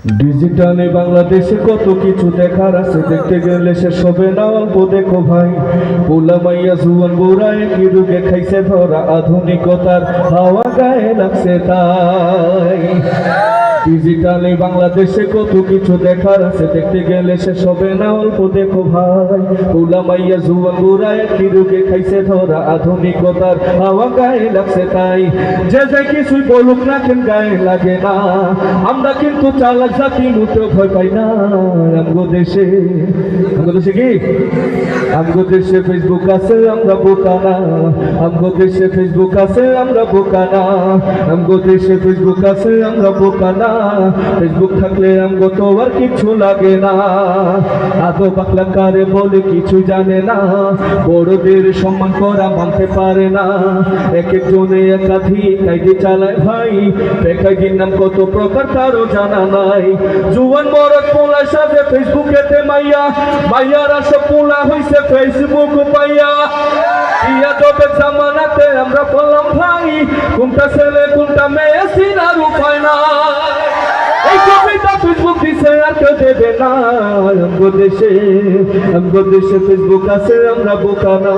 ডিজিটালে বাংলাদেশে কত কিছু দেখার আছে, দেখতে গেলে শেষ হবে না। অল্প দেখো ভাই, পোলা মাইয়া জুয়ান বোরায় কি রোগে খাইছে ধরা, আধুনিকতার হাওয়া গায়ে লাগছে তাই। ডিজিটালে বাংলাদেশে কত কিছু দেখার আছে, দেখতে গেলে শেষ হবে না। অল্প দেখো ভাই, পোলা মাইয়া জুয়ান বোরায় কি রোগে খাইছে ধরা, আধুনিকতার হাওয়া গায়ে লাগছে তাই। যে যে কিছুই বলুক না কেন গায়ে লাগে না, আমরা কিন্তু চালাক জাতি মুঠো ভয় পাই না। আমগো দেশে কি আমগো দেশে ফেসবুক আছে, আমরা বোকা না। আমগো দেশে ফেসবুক আছে, আমরা বোকা না। আমগো দেশে ফেসবুক আছে, আমরা বোকা না। ফেসবুক থাকলে আমগো তো আর কিছু লাগে না। আদো বাকলা কারে বলে কিছু জানে না, বড়দের সম্মান করা মানতে পারে না। এক একজনে একাধিক আইডি চালায় ভাই, বেকাইদির নাম কত প্রকার তারও জানা নাই। জুয়ান মরদ পোলা সাথে ফেসবুকেতে মাইয়া, মাইয়ারা সব পোলা হইছে ফেসবুক পাইয়া। ইয়া তবে জামানাতে আমরা বললাম ভাই, কোনটা ছেলে কোনটা মেয়ে চিনার উপায় না। এই কবিতা ফেসবুক দিছে আর কেউ দেবে না। আমগো দেশে ফেসবুক আছে, আমরা বোকা না।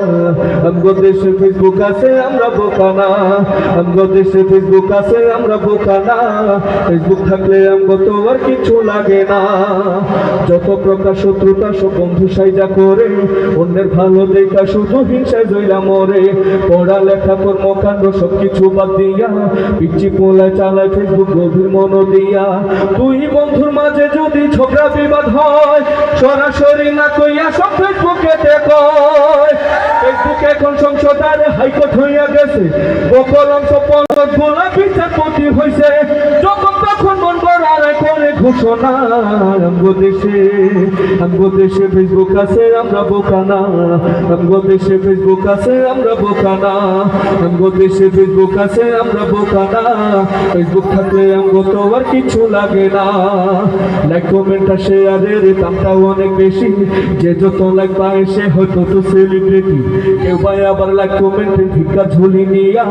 আমগো দেশে ফেসবুক আছে, আমরা বোকা না। আমগো দেশে ফেসবুক আছে, আমরা বোকা না। ফেসবুক থাকলে আমগো তো আর কিছু লাগে না। যত প্রকার শত্রুতা সব বন্ধু সাইজা করে, অন্যের ভালো দেখা শুধু হিংসায় জইলা মরে। পড়ালেখা কর্মকাণ্ড সবকিছু বাদ দিয়া, পিচ্ছি পোলায় চালায় ফেসবুক গভীর মন দিয়া। দুই বন্ধুর মাঝে যদি ঝগড়া বিবাদ হয়, সরাসরি না কইয়া সব ফেসবুকে কয়। ফেসবুক এখন সংসদের হাইকোর্ট হইয়া গেছে, বকল অংশ পঞ্চায়েত গোলা বিচারপতি হইছে। যখন তখন মন করার করে ঘোষণা। আমগো দেশে ফেসবুক আছে, আমরা বোকা না। আমগো দেশে ফেসবুক আছে, আমরা বোকা না। আমগো দেশে ফেসবুক আছে, আমরা বোকা না। ফেসবুক থাকলে আমগো তো আর কিছু লাগে না। লাইক কমেন্ট আর শেয়ারের দামটাও অনেক বেশি, যে যত লাইক পায় সে হয়তো তো সেলিব্রিটি। কেউ পায় আবার লাইক কমেন্টে ভিক্ষা ঝুলি নিয়া,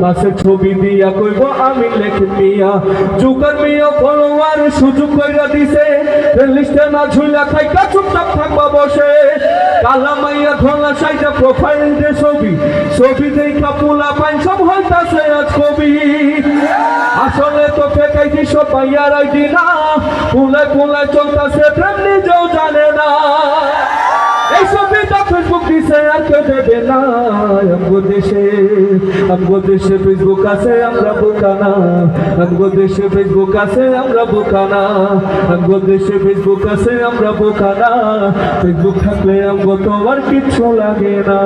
মাসের ছবি দিয়া কইব আমি লেখে মিয়া। জুকার মিয়া ফলোয়ার সুযোগ কইরা দিছে, লিস্টে না ঝুলা থাইকা চুপচাপ থাকবা বসে। কালা মাইয়া ধলা সাইজা প্রোফাইল দে ছবি দেখা পোলা পাইন সব হইতাছে আজ কবি। আসলে তো ফেকাই দিস পাইয়ার আইডি না, পোলায় চলতাছে প্রেম নিজেও জানে না। এই ছবিটা ফেসবুক দিছে আর কেউ দেবে না। আমগো দেশে ফেসবুক আছে, আমরা বোকা না। আমগো দেশে ফেসবুক আছে, আমরা বোকা না। আমগো দেশে ফেসবুক আছে, আমরা বোকা না। ফেসবুক থাকলে আমগো তো আর কিচ্ছু লাগে না।